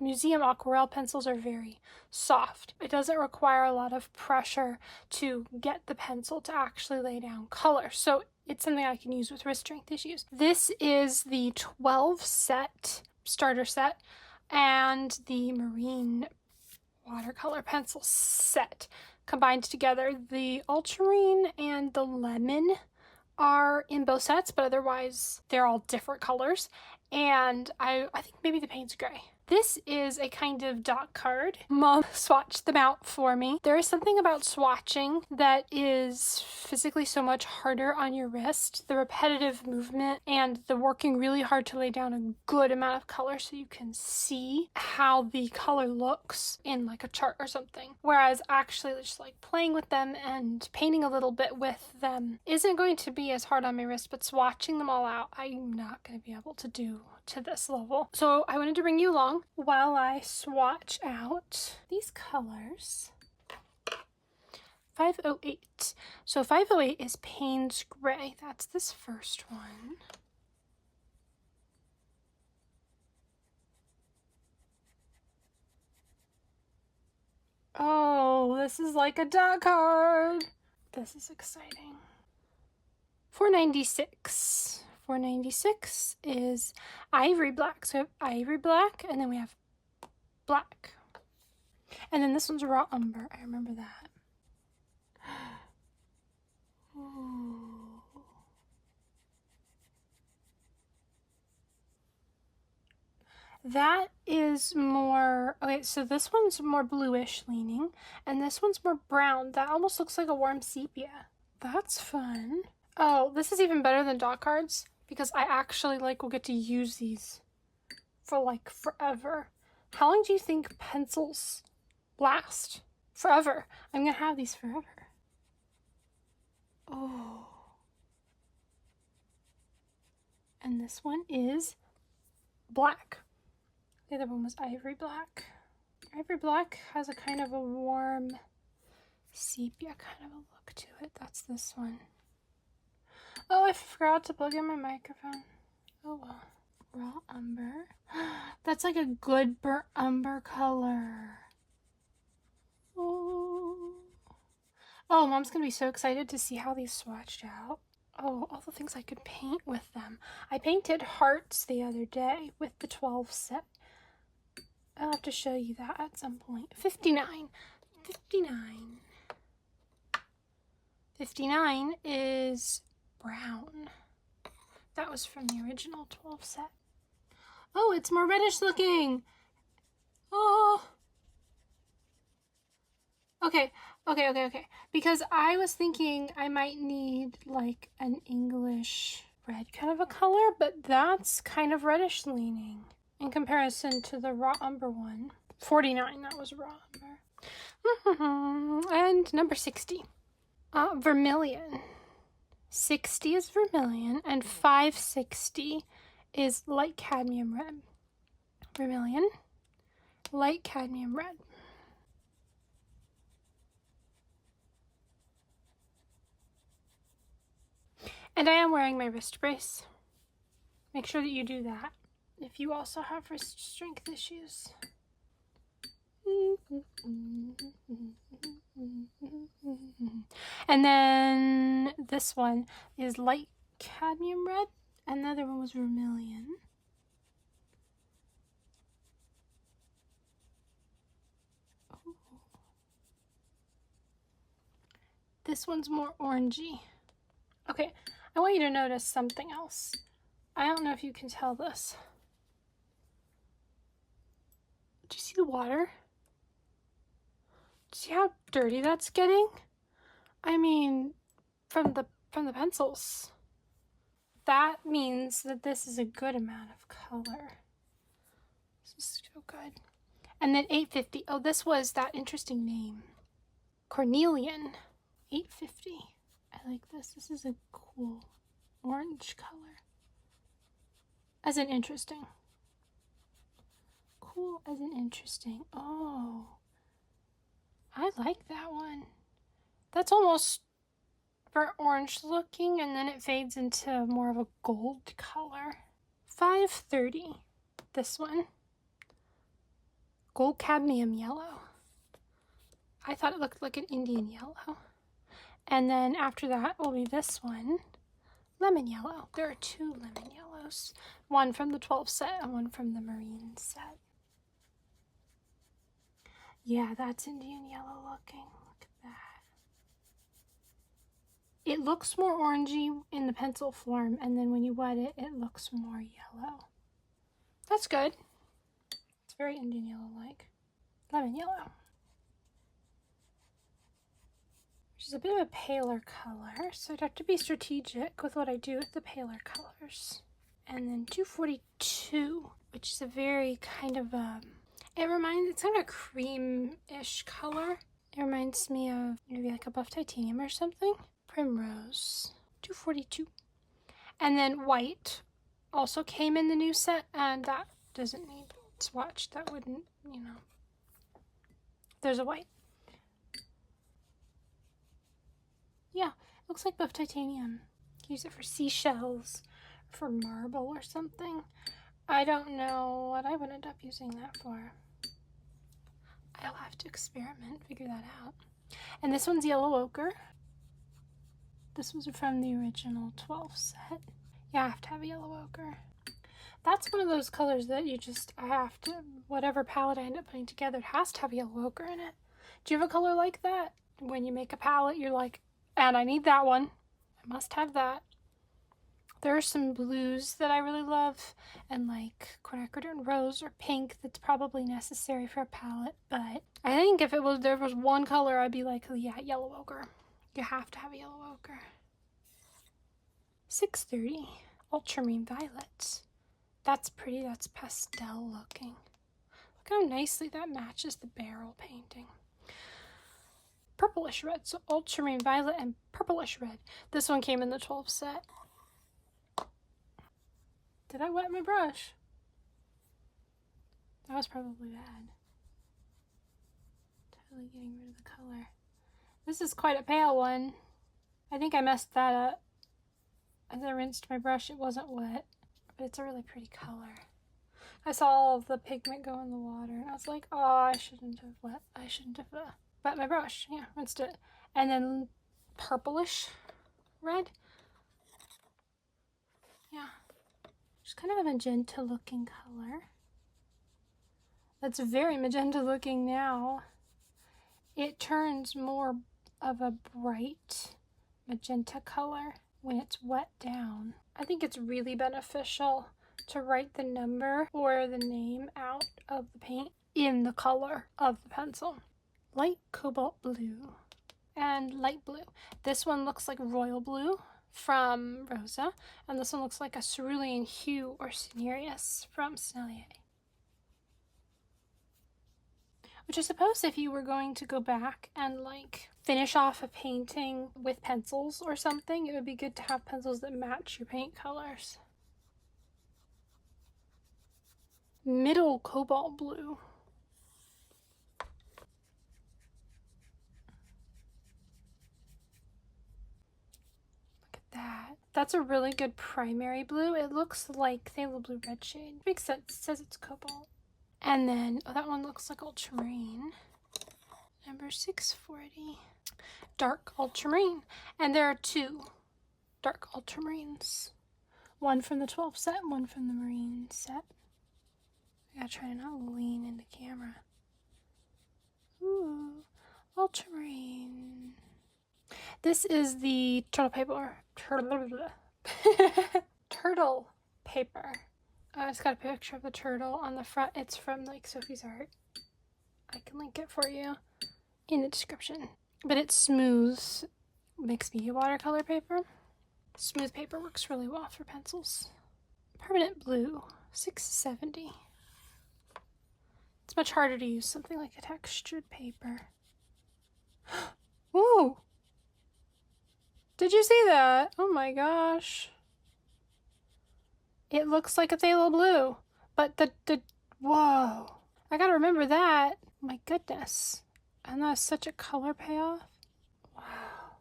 museum aquarelle pencils are very soft. It doesn't require a lot of pressure to get the pencil to actually lay down color. So it's something I can use with wrist strength issues. This is the 12 set starter set and the marine watercolor pencil set combined together. The ultramarine and the lemon are in both sets, but otherwise they're all different colors. And I think maybe the paint's gray. This is a kind of dot card. Mom swatched them out for me. There is something about swatching that is physically so much harder on your wrist. The repetitive movement and the working really hard to lay down a good amount of color so you can see how the color looks in like a chart or something. Whereas actually just like playing with them and painting a little bit with them isn't going to be as hard on my wrist, but swatching them all out, I'm not going to be able to do to this level. So I wanted to bring you along while I swatch out these colors. 508. So 508 is Payne's Gray. That's this first one. Oh, this is like a dot card. This is exciting. 496. 496 is ivory black. So we have ivory black, and then we have black. And then this one's raw umber. I remember that. Ooh. That is more, okay, so this one's more bluish leaning, and this one's more brown. That almost looks like a warm sepia. That's fun. Oh, this is even better than dot cards, because I actually will get to use these for forever. How long do you think pencils last? Forever. I'm gonna have these forever. Oh. And this one is black. The other one was ivory black. Ivory black has a kind of a warm sepia kind of a look to it. That's this one. Oh, I forgot to plug in my microphone. Oh well. Raw umber. That's like a good burnt umber color. Oh. Oh, Mom's gonna be so excited to see how these swatched out. Oh, all the things I could paint with them. I painted hearts the other day with the 12 set. I'll have to show you that at some point. 59. 59. 59 is brown. That was from the original 12 set. Oh, it's more reddish looking. Oh. Okay. Because I was thinking I might need like an English red kind of a color, but that's kind of reddish leaning in comparison to the raw umber one. 49, that was raw umber. And number 60. Vermilion. 60 is vermilion, and 560 is light cadmium red. Vermilion, light cadmium red. And I am wearing my wrist brace. Make sure that you do that if you also have wrist strength issues. And then this one is light cadmium red, and the other one was vermilion. Ooh. This one's more orangey. Okay, I want you to notice something else. I don't know if you can tell this. Do you see the water? See how dirty that's getting? I mean, from the pencils. That means that this is a good amount of color. This is so good. And then 850. Oh, this was that interesting name. Cornelian. 850. I like this. This is a cool orange color. As in interesting. Cool as in interesting. Oh. I like that one. That's almost burnt orange looking, and then it fades into more of a gold color. 530. This one. Gold cadmium yellow. I thought it looked like an Indian yellow. And then after that will be this one, lemon yellow. There are 2 lemon yellows, one from the 12 set and one from the marine set. Yeah, that's Indian yellow looking. Look at that. It looks more orangey in the pencil form, and then when you wet it, it looks more yellow. That's good. It's very Indian yellow-like. Lemon yellow. Which is a bit of a paler color, so I'd have to be strategic with what I do with the paler colors. And then 242, which is a very kind of it's kind of a cream-ish color. It reminds me of maybe like a buff titanium or something. Primrose, 242. And then white also came in the new set, and that doesn't need swatched. That wouldn't, you know. There's a white. Yeah, looks like buff titanium. Use it for seashells, for marble or something. I don't know what I would end up using that for. I'll have to experiment, figure that out. And this one's yellow ochre. This was from the original 12 set. Yeah, I have to have a yellow ochre. That's one of those colors that I have to, whatever palette I end up putting together, it has to have yellow ochre in it. Do you have a color like that? When you make a palette, you're like, and I need that one. I must have that. There are some blues that I really love, and like quinacridone rose or pink that's probably necessary for a palette, but I think if there was one color, I'd be like, oh, yeah, yellow ochre. You have to have a yellow ochre. 630, ultramarine violet. That's pretty, that's pastel looking. Look how nicely that matches the barrel painting. Purplish red, so ultramarine violet and purplish red. This one came in the 12 set. Did I wet my brush? That was probably bad. Totally getting rid of the color. This is quite a pale one. I think I messed that up. As I rinsed my brush, it wasn't wet, but it's a really pretty color. I saw all of the pigment go in the water, and I was like, oh, I shouldn't have wet my brush. Yeah, rinsed it. And then purplish red. Yeah. Just kind of a magenta looking color. That's very magenta looking now. It turns more of a bright magenta color when it's wet down. I think it's really beneficial to write the number or the name out of the paint in the color of the pencil. Light cobalt blue and light blue. This one looks like royal blue from Rosa, and this one looks like a cerulean hue or cinereous from Snellier. Which I suppose if you were going to go back and like finish off a painting with pencils or something, it would be good to have pencils that match your paint colors. Middle cobalt blue. That's a really good primary blue. It looks like phthalo blue red shade. Makes sense. It says it's cobalt. And then, oh, that one looks like ultramarine. Number 640. Dark ultramarine. And there are 2 dark ultramarines. One from the 12 set, one from the marine set. I gotta try to not lean into camera. Ooh, ultramarine. This is the turtle paper. Turtle paper. It's got a picture of the turtle on the front. It's from like Sophie's Art. I can link it for you in the description. But it's smooth mixed media watercolor paper. Smooth paper works really well for pencils. Permanent blue, 670. It's much harder to use something like a textured paper. Ooh! Did you see that? Oh my gosh. It looks like a phthalo blue, but whoa. I gotta remember that. My goodness. And that's such a color payoff. Wow.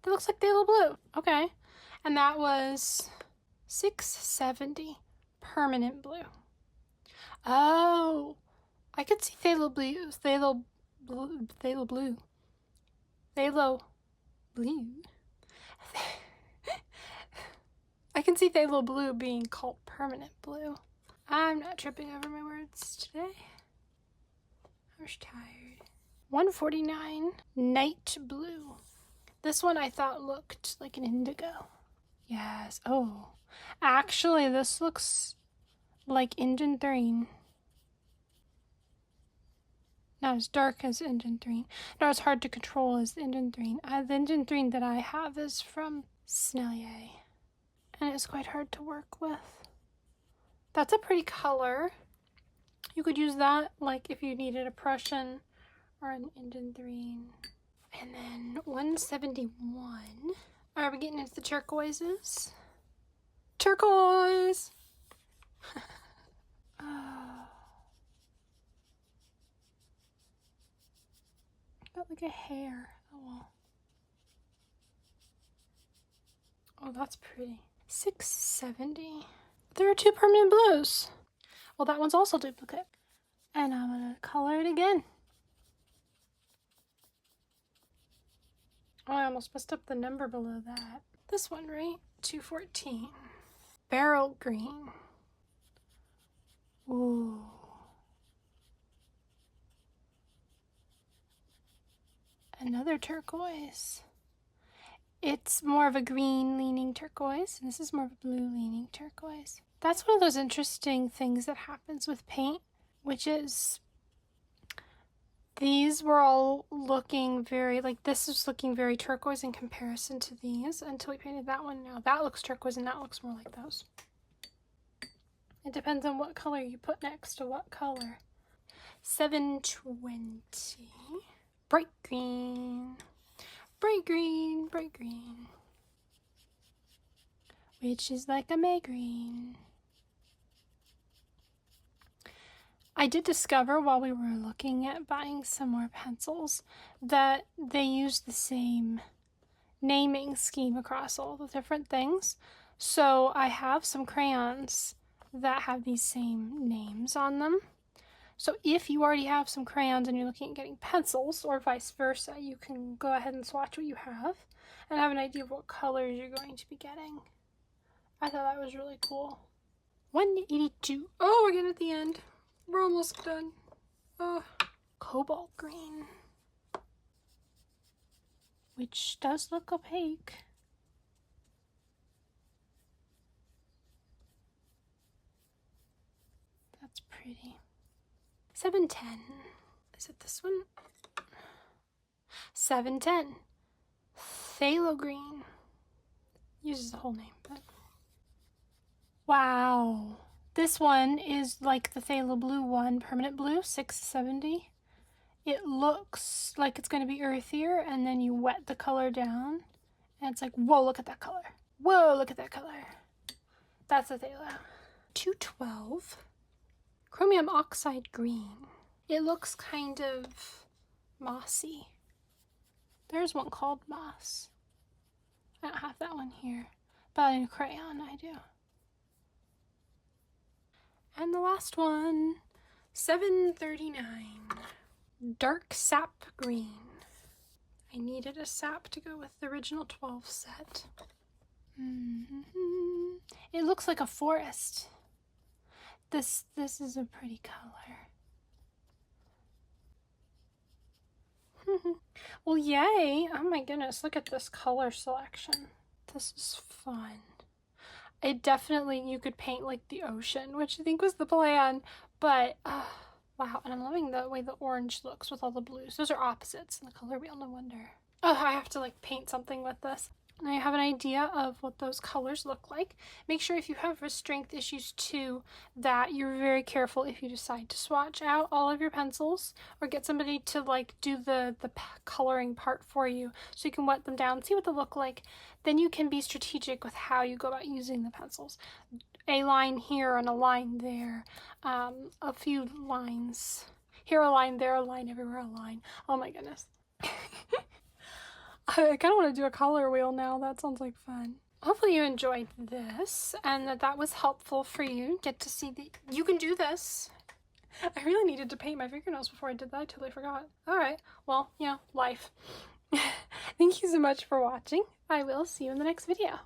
It looks like phthalo blue. Okay. And that was 670 permanent blue. Oh, could see phthalo blue, phthalo blue, phthalo blue, phthalo blue. I can see phthalo blue being called permanent blue. I'm not tripping over my words today. I'm just tired. 149, night blue. This one I thought looked like an indigo. Yes. Oh, actually, this looks like Indian green. Not as dark as Indian green. Not as hard to control as the Indian green. The Indian green that I have is from Snellier, and it's quite hard to work with. That's a pretty color. You could use that like if you needed a Prussian or an Indian green. And then 171. Are we getting into the turquoises? Turquoise! Got like a hair. Oh well. Oh, that's pretty. 670. There are 2 permanent blues. Well, that one's also duplicate. And I'm gonna color it again. Oh, I almost messed up the number below that. This one, right? 214. Beryl green. Ooh. Another turquoise. It's more of a green leaning turquoise, and this is more of a blue leaning turquoise. That's one of those interesting things that happens with paint, which is these were all looking very, like this is looking very turquoise in comparison to these until we painted that one. Now that looks turquoise and that looks more like those. It depends on what color you put next to what color. 720. Bright green. Bright green, bright green. Which is like a May green. I did discover while we were looking at buying some more pencils that they use the same naming scheme across all the different things. So I have some crayons that have these same names on them. So if you already have some crayons and you're looking at getting pencils, or vice versa, you can go ahead and swatch what you have and have an idea of what colors you're going to be getting. I thought that was really cool. 182. Oh, we're getting at the end. We're almost done. Oh, cobalt green, which does look opaque. That's pretty. 710. Is it this one? 710. Phthalo green. Uses the whole name, but wow. This one is like the phthalo blue one, permanent blue, 670. It looks like it's going to be earthier, and then you wet the color down, and it's like, whoa, look at that color. Whoa, look at that color. That's a phthalo. 212. Chromium oxide green. It looks kind of mossy. There's one called moss. I don't have that one here, but in crayon I do. And the last one, 739. Dark sap green. I needed a sap to go with the original 12 set. It looks like a forest. This is a pretty color. Well, yay! Oh my goodness, look at this color selection. This is fun. It definitely, you could paint like the ocean, which I think was the plan, but wow, and I'm loving the way the orange looks with all the blues. Those are opposites in the color wheel, no wonder. Oh, I have to like paint something with this. Now you have an idea of what those colors look like. Make sure if you have strength issues too, that you're very careful if you decide to swatch out all of your pencils or get somebody to like do the coloring part for you so you can wet them down, see what they look like. Then you can be strategic with how you go about using the pencils. A line here and a line there, a few lines. Here a line, there a line, everywhere a line. Oh my goodness. I kind of want to do a color wheel now. That sounds like fun. Hopefully you enjoyed this and that was helpful for you. Get to see you can do this. I really needed to paint my fingernails before I did that. I totally forgot. Alright, well, you know, life. Thank you so much for watching. I will see you in the next video.